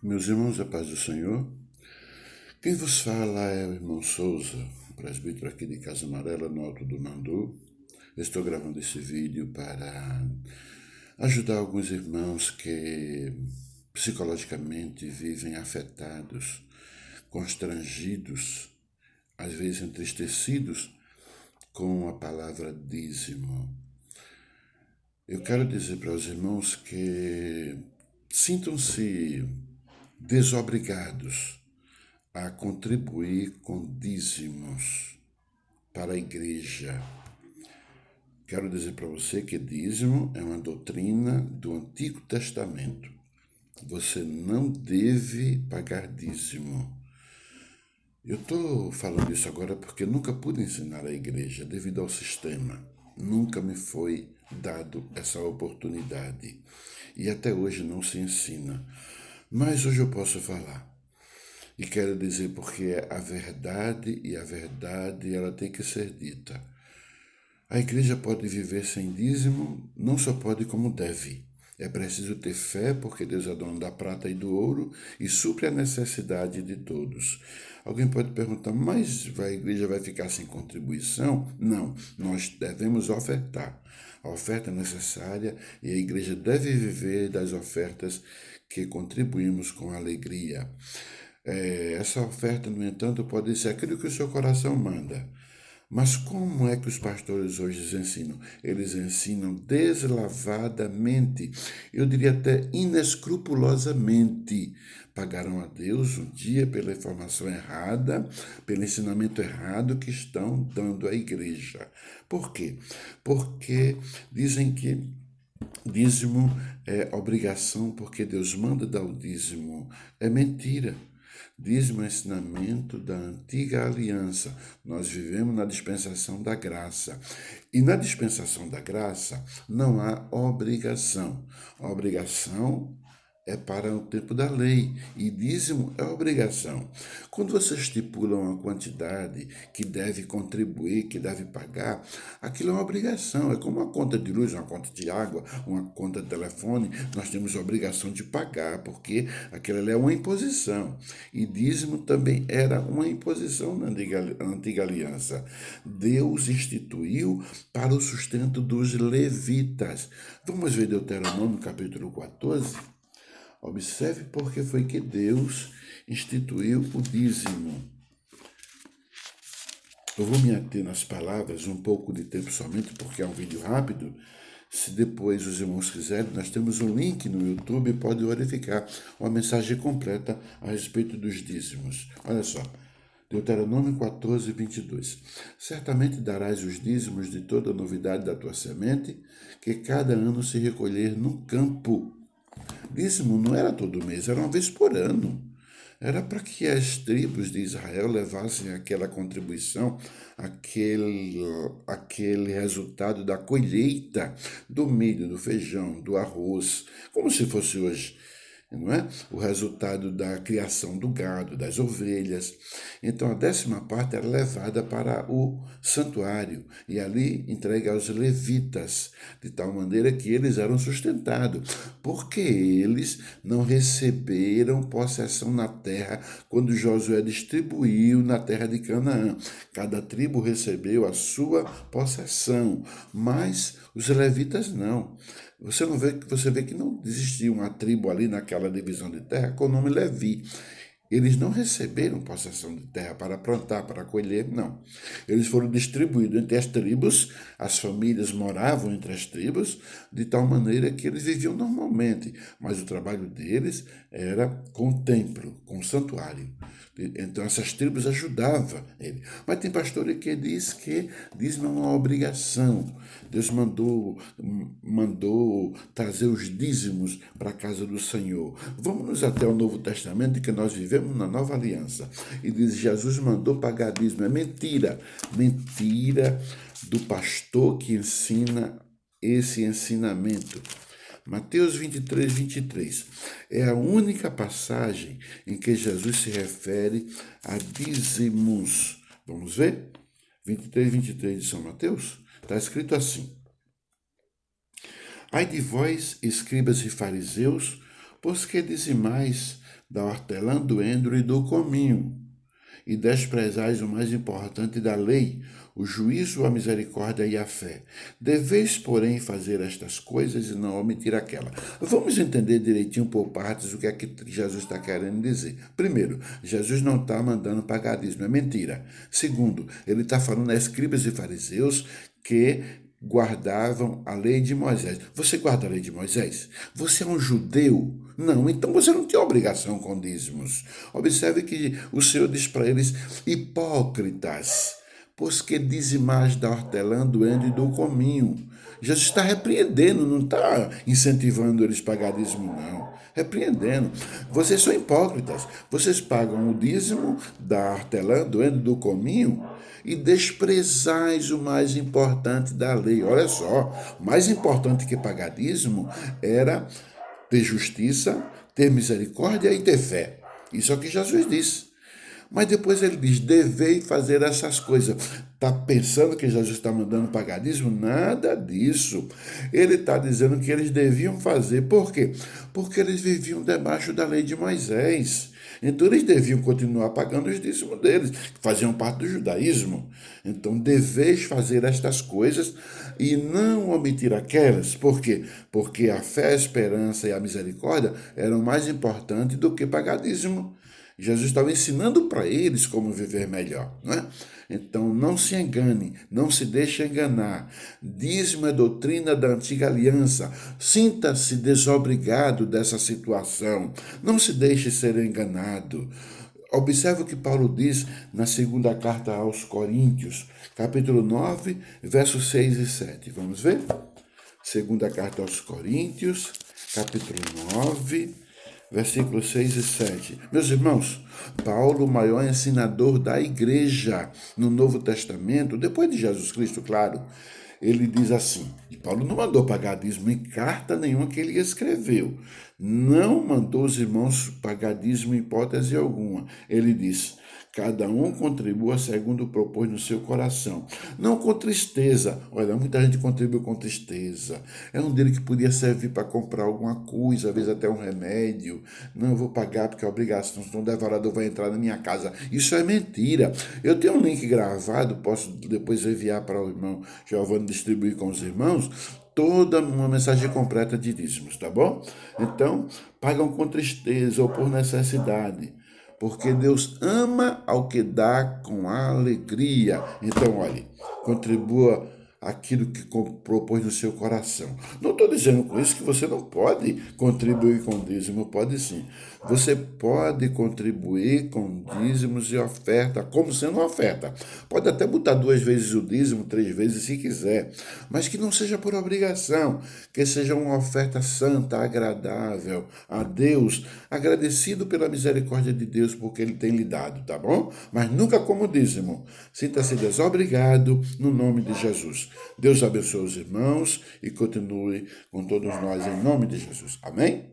Meus irmãos, a paz do Senhor. Quem vos fala é o irmão Souza, presbítero aqui de Casa Amarela, no Alto do Mandu. Estou gravando esse vídeo para ajudar alguns irmãos que psicologicamente vivem afetados, constrangidos, às vezes entristecidos com a palavra dízimo. Eu quero dizer para os irmãos que sintam-se desobrigados a contribuir com dízimos para a igreja. Quero dizer para você que dízimo é uma doutrina do Antigo Testamento. Você não deve pagar dízimo. Eu estou falando isso agora porque nunca pude ensinar a igreja devido ao sistema. Nunca me foi dado essa oportunidade. E até hoje não se ensina. Mas hoje eu posso falar. E quero dizer porque é a verdade, e a verdade ela tem que ser dita. A igreja pode viver sem dízimo, não só pode como deve. É preciso ter fé, porque Deus é dono da prata e do ouro e supre a necessidade de todos. Alguém pode perguntar, mas a igreja vai ficar sem contribuição? Não, nós devemos ofertar. A oferta é necessária e a igreja deve viver das ofertas que contribuímos com alegria. Essa oferta, no entanto, pode ser aquilo que o seu coração manda. Mas como é que os pastores hoje ensinam? Eles ensinam deslavadamente, eu diria até inescrupulosamente. Pagaram a Deus um dia pela informação errada, pelo ensinamento errado que estão dando à igreja. Por quê? Porque dizem que dízimo é obrigação porque Deus manda dar o dízimo. É mentira. Dízimo é ensinamento da antiga aliança. Nós vivemos na dispensação da graça. E na dispensação da graça não há obrigação. A obrigação é para o tempo da lei e dízimo é obrigação. Quando você estipula uma quantidade que deve contribuir, que deve pagar, aquilo é uma obrigação. É como uma conta de luz, uma conta de água, uma conta de telefone. Nós temos a obrigação de pagar, porque aquilo ali é uma imposição. E dízimo também era uma imposição na antiga aliança. Deus instituiu para o sustento dos levitas. Vamos ver Deuteronômio capítulo 14. Observe porque foi que Deus instituiu o dízimo. Eu vou me ater nas palavras um pouco de tempo somente, porque é um vídeo rápido. Se depois os irmãos quiserem, nós temos um link no YouTube, pode verificar uma mensagem completa a respeito dos dízimos. Olha só, Deuteronômio 14, 22. Certamente darás os dízimos de toda a novidade da tua semente, que cada ano se recolher no campo. Dízimo não era todo mês, era uma vez por ano. Era para que as tribos de Israel levassem aquela contribuição, aquele resultado da colheita do milho, do feijão, do arroz, como se fosse hoje, não é? O resultado da criação do gado, das ovelhas. Então a 10ª parte era levada para o santuário e ali entregue aos levitas, de tal maneira que eles eram sustentados, porque eles não receberam possessão na terra quando Josué distribuiu na terra de Canaã. Cada tribo recebeu a sua possessão, mas os levitas não. Você vê que não existia uma tribo ali naquela divisão de terra com o nome Levi. Eles não receberam possessão de terra para plantar, para colher, não. Eles foram distribuídos entre as tribos, as famílias moravam entre as tribos, de tal maneira que eles viviam normalmente, mas o trabalho deles era com o templo, com o santuário. Então essas tribos ajudavam ele. Mas tem pastor que diz que dízimo é uma obrigação. Deus mandou trazer os dízimos para a casa do Senhor. Vamos até o Novo Testamento, que nós vivemos na Nova Aliança. E diz, Jesus mandou pagar dízimo. É mentira. Mentira do pastor que ensina esse ensinamento. Mateus 23, 23. É a única passagem em que Jesus se refere a dízimos. Vamos ver? 23, 23 de São Mateus. Está escrito assim. Ai de vós, escribas e fariseus, pois que dizimais da hortelã, do endro e do cominho, e desprezais o mais importante da lei, o juízo, a misericórdia e a fé. Deveis, porém, fazer estas coisas e não omitir aquela. Vamos entender direitinho por partes o que é que Jesus está querendo dizer. Primeiro, Jesus não está mandando pagar dízimo, é mentira. Segundo, ele está falando a escribas e fariseus que guardavam a lei de Moisés. Você guarda a lei de Moisés? Você é um judeu? Não, então você não tem obrigação com dízimos. Observe que o Senhor diz para eles, hipócritas, pois que dizimais da hortelã, do endro e do cominho. Jesus está repreendendo, não está incentivando eles a pagar dízimo, não. Repreendendo. Vocês são hipócritas. Vocês pagam o dízimo da hortelã, do endro e do cominho e desprezais o mais importante da lei. Olha só, o mais importante que pagar dízimo era ter justiça, ter misericórdia e ter fé. Isso é o que Jesus disse. Mas depois ele diz, devei fazer essas coisas. Está pensando que Jesus está mandando pagar dízimo? Nada disso. Ele está dizendo que eles deviam fazer. Por quê? Porque eles viviam debaixo da lei de Moisés. Então eles deviam continuar pagando os dízimos deles, que faziam parte do judaísmo. Então deveis fazer estas coisas e não omitir aquelas. Por quê? Porque a fé, a esperança e a misericórdia eram mais importantes do que pagar dízimo. Jesus estava ensinando para eles como viver melhor, não é? Então não se engane, não se deixe enganar. Dízimo é doutrina da antiga aliança. Sinta-se desobrigado dessa situação. Não se deixe ser enganado. Observe o que Paulo diz na segunda carta aos Coríntios, capítulo 9, versos 6 e 7. Vamos ver? Segunda carta aos Coríntios, capítulo 9, versículos 6 e 7. Meus irmãos, Paulo, o maior ensinador da igreja no Novo Testamento, depois de Jesus Cristo, claro, ele diz assim, e Paulo não mandou pagar dízimo em carta nenhuma que ele escreveu, não mandou os irmãos pagar dízimo em hipótese alguma. Ele diz, cada um contribua segundo propôs no seu coração. Não com tristeza. Olha, muita gente contribuiu com tristeza. É um dinheiro que podia servir para comprar alguma coisa, às vezes até um remédio. Não, eu vou pagar porque é obrigação, senão o devorador vai entrar na minha casa. Isso é mentira. Eu tenho um link gravado, posso depois enviar para o irmão Giovanni distribuir com os irmãos, toda uma mensagem completa de dízimos, tá bom? Então, pagam com tristeza ou por necessidade, porque Deus ama ao que dá com alegria. Então, olhe, contribua aquilo que propôs no seu coração. Não estou dizendo com isso que você não pode contribuir com dízimo, pode sim. Você pode contribuir com dízimos e oferta, como sendo uma oferta. Pode até botar 2 vezes o dízimo, 3 vezes se quiser, mas que não seja por obrigação, que seja uma oferta santa, agradável a Deus, agradecido pela misericórdia de Deus porque Ele tem lhe dado, tá bom? Mas nunca como dízimo. Sinta-se desobrigado no nome de Jesus. Deus abençoe os irmãos e continue com todos nós em nome de Jesus. Amém?